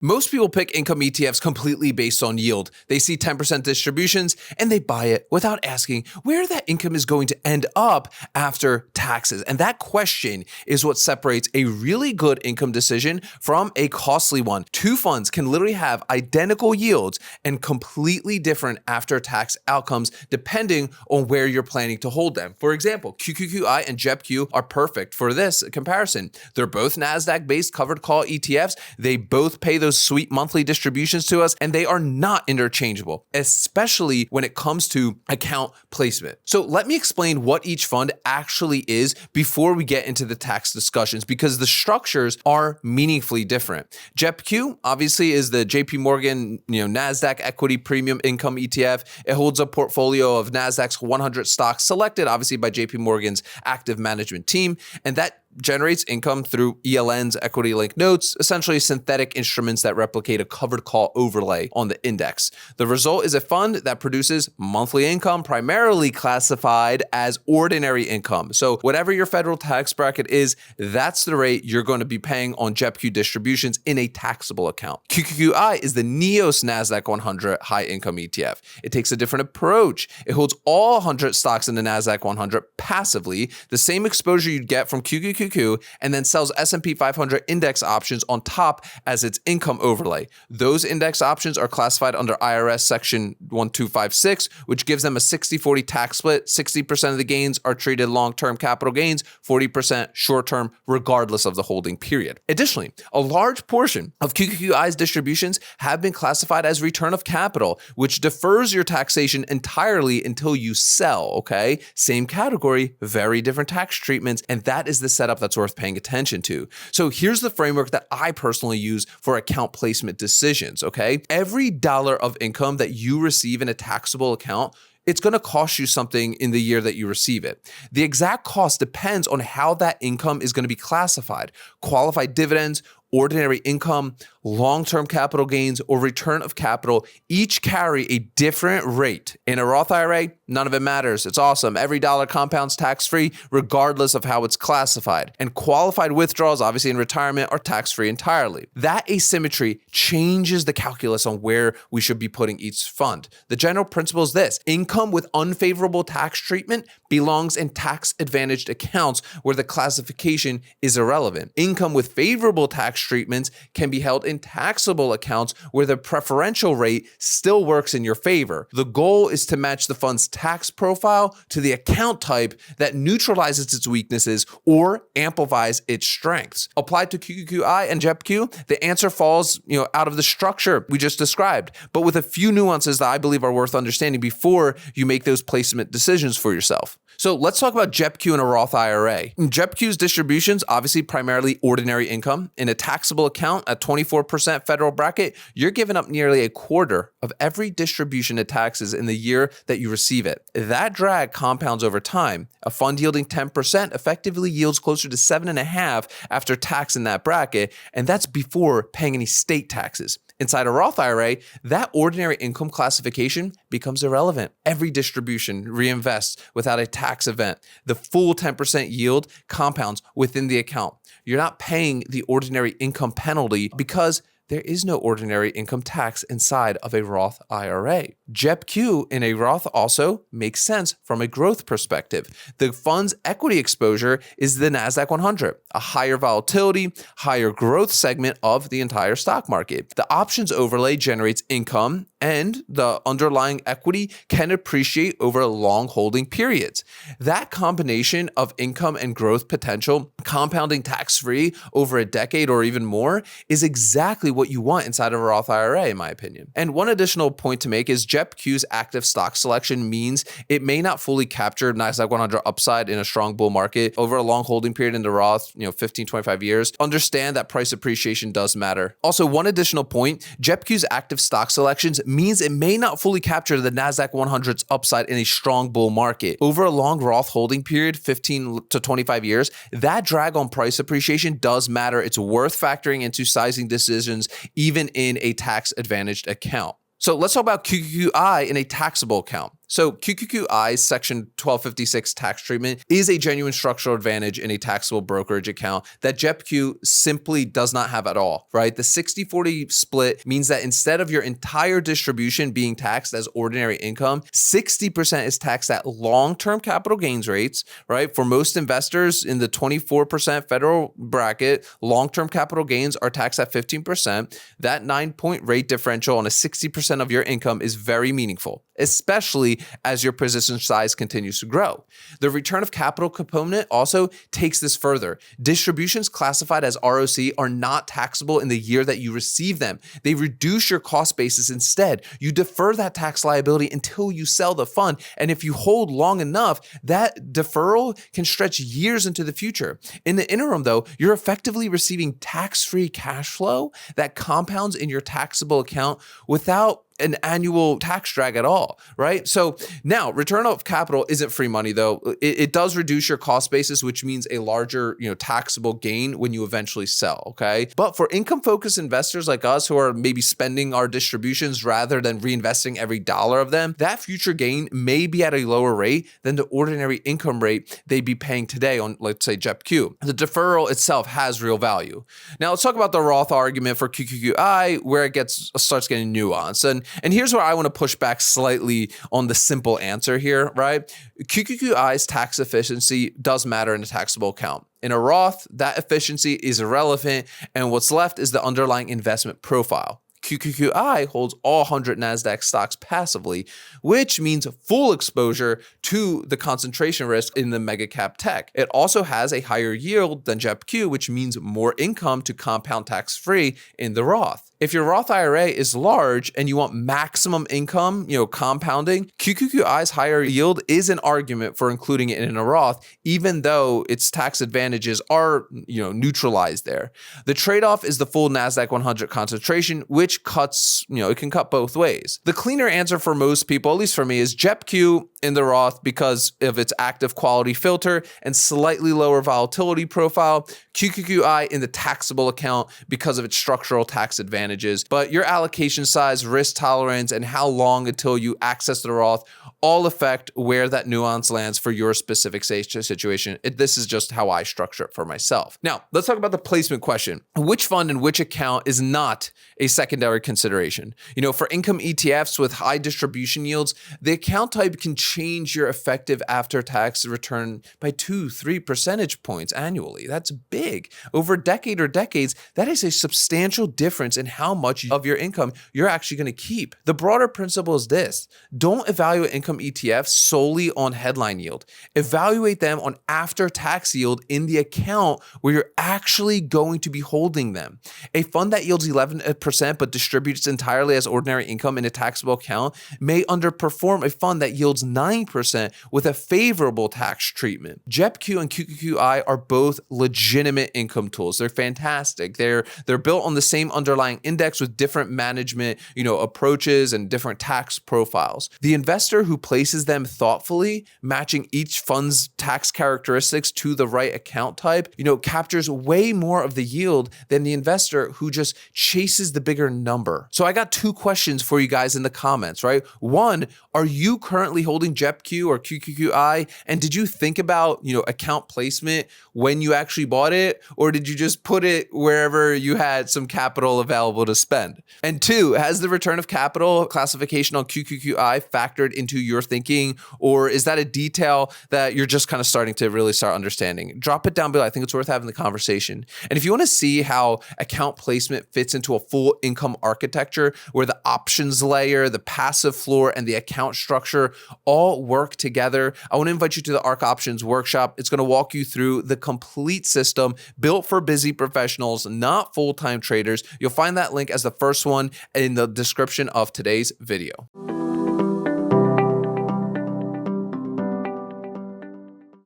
Most people pick income ETFs completely based on yield. They see 10% distributions and they buy it without asking where that income is going to end up after taxes. And that question is what separates a really good income decision from a costly one. Two funds can literally have identical yields and completely different after-tax outcomes depending on where you're planning to hold them. For example, QQQI and JEPQ are perfect for this comparison. They're both NASDAQ-based covered call ETFs. They both pay those sweet monthly distributions to us, and they are not interchangeable, especially when it comes to account placement. So let me explain what each fund actually is before we get into the tax discussions, because the structures are meaningfully different. JEPQ obviously is the JP Morgan, NASDAQ Equity Premium Income ETF. It holds a portfolio of NASDAQ's 100 stocks selected, obviously by JP Morgan's active management team, and that generates income through ELN's equity-linked notes, essentially synthetic instruments that replicate a covered call overlay on the index. The result is a fund that produces monthly income primarily classified as ordinary income. So whatever your federal tax bracket is, that's the rate you're going to be paying on JEPQ distributions in a taxable account. QQQI is the NEOS NASDAQ 100 high-income ETF. It takes a different approach. It holds all 100 stocks in the NASDAQ 100 passively, the same exposure you'd get from QQQI, and then sells S&P 500 index options on top as its income overlay. Those index options are classified under IRS Section 1256, which gives them a 60-40 tax split. 60% of the gains are treated long-term capital gains, 40% short-term, regardless of the holding period. Additionally, a large portion of QQQI's distributions have been classified as return of capital, which defers your taxation entirely until you sell, okay? Same category, very different tax treatments, and that is the setup that's worth paying attention to. So here's the framework that I personally use for account placement decisions, okay? Every dollar of income that you receive in a taxable account, it's going to cost you something in the year that you receive it. The exact cost depends on how that income is going to be classified. Qualified dividends, ordinary income, long-term capital gains, or return of capital each carry a different rate. In a Roth IRA, none of it matters. It's awesome. Every dollar compounds tax-free regardless of how it's classified. And qualified withdrawals, obviously in retirement, are tax-free entirely. That asymmetry changes the calculus on where we should be putting each fund. The general principle is this: income with unfavorable tax treatment belongs in tax-advantaged accounts where the classification is irrelevant. Income with favorable tax treatments can be held in taxable accounts where the preferential rate still works in your favor. The goal is to match the fund's tax profile to the account type that neutralizes its weaknesses or amplifies its strengths. Applied to QQQI and JEPQ, the answer falls, out of the structure we just described, but with a few nuances that I believe are worth understanding before you make those placement decisions for yourself. So let's talk about JEPQ and a Roth IRA. JEPQ's distributions, obviously primarily ordinary income. In a taxable account at 24% federal bracket, you're giving up nearly a quarter of every distribution to taxes in the year that you receive it. That drag compounds over time. A fund yielding 10% effectively yields closer to 7.5% after tax in that bracket, and that's before paying any state taxes. Inside a Roth IRA, that ordinary income classification becomes irrelevant. Every distribution reinvests without a tax event. The full 10% yield compounds within the account. You're not paying the ordinary income penalty because there is no ordinary income tax inside of a Roth IRA. JEPQ in a Roth also makes sense from a growth perspective. The fund's equity exposure is the NASDAQ 100, a higher volatility, higher growth segment of the entire stock market. The options overlay generates income, and the underlying equity can appreciate over long holding periods. That combination of income and growth potential, compounding tax-free over a decade or even more, is exactly what you want inside of a Roth IRA, in my opinion. And one additional point to make is JEPQ's active stock selection means it may not fully capture NASDAQ 100 upside in a strong bull market over a long holding period in the Roth, 15, 25 years. Understand that price appreciation does matter. Also, one additional point, JEPQ's active stock selections means it may not fully capture the NASDAQ 100's upside in a strong bull market. Over a long Roth holding period, 15 to 25 years, that drag on price appreciation does matter. It's worth factoring into sizing decisions, even in a tax-advantaged account. So let's talk about QQQI in a taxable account. So QQQI's Section 1256 tax treatment is a genuine structural advantage in a taxable brokerage account that JEPQ simply does not have at all, right? The 60-40 split means that instead of your entire distribution being taxed as ordinary income, 60% is taxed at long-term capital gains rates, right? For most investors in the 24% federal bracket, long-term capital gains are taxed at 15%. That 9-point rate differential on a 60% of your income is very meaningful, especially as your position size continues to grow. The return of capital component also takes this further. Distributions classified as ROC are not taxable in the year that you receive them. They reduce your cost basis instead. You defer that tax liability until you sell the fund. And if you hold long enough, that deferral can stretch years into the future. In the interim, though, you're effectively receiving tax-free cash flow that compounds in your taxable account without an annual tax drag at all, right? So now return of capital isn't free money though. It does reduce your cost basis, which means a larger, taxable gain when you eventually sell, okay? But for income focused investors like us who are maybe spending our distributions rather than reinvesting every dollar of them, that future gain may be at a lower rate than the ordinary income rate they'd be paying today on, let's say, JEPQ. The deferral itself has real value. Now let's talk about the Roth argument for QQQI, where it starts getting nuanced. And here's where I want to push back slightly on the simple answer here, right? QQQI's tax efficiency does matter in a taxable account. In a Roth, that efficiency is irrelevant, and what's left is the underlying investment profile. QQQI holds all 100 NASDAQ stocks passively, which means full exposure to the concentration risk in the mega cap tech. It also has a higher yield than JEPQ, which means more income to compound tax-free in the Roth. If your Roth IRA is large and you want maximum income, compounding, QQQI's higher yield is an argument for including it in a Roth, even though its tax advantages are, neutralized there. The trade-off is the full NASDAQ 100 concentration, which cuts, it can cut both ways. The cleaner answer for most people, at least for me, is JEPQ in the Roth because of its active quality filter and slightly lower volatility profile, QQQI in the taxable account because of its structural tax advantages. But your allocation size, risk tolerance, and how long until you access the Roth all affect where that nuance lands for your specific situation. This is just how I structure it for myself. Now, let's talk about the placement question. Which fund and which account is not a secondary consideration? For income ETFs with high distribution yields, the account type can change your effective after-tax return by 2-3 percentage points annually. That's big. Over a decade or decades, that is a substantial difference in how much of your income you're actually going to keep. The broader principle is this: don't evaluate income ETFs solely on headline yield. Evaluate them on after-tax yield in the account where you're actually going to be holding them. A fund that yields 11% but distributes entirely as ordinary income in a taxable account may underperform a fund that yields 9% with a favorable tax treatment. JEPQ and QQQI are both legitimate income tools. They're fantastic. They're built on the same underlying index with different management, approaches and different tax profiles. The investor who places them thoughtfully, matching each fund's tax characteristics to the right account type, captures way more of the yield than the investor who just chases the bigger number. So I got 2 questions for you guys in the comments, right? One, are you currently holding JEPQ or QQQI? And did you think about, account placement when you actually bought it? Or did you just put it wherever you had some capital available to spend? And 2, has the return of capital classification on QQQI factored into your thinking? Or is that a detail that you're just kind of starting to really start understanding? Drop it down below. I think it's worth having the conversation. And if you want to see how account placement fits into a full income architecture where the options layer, the passive floor, and the account structure all work together, I want to invite you to the Ark Options workshop. It's going to walk you through the complete system built for busy professionals, not full-time traders. You'll find that link as the first one in the description of today's video.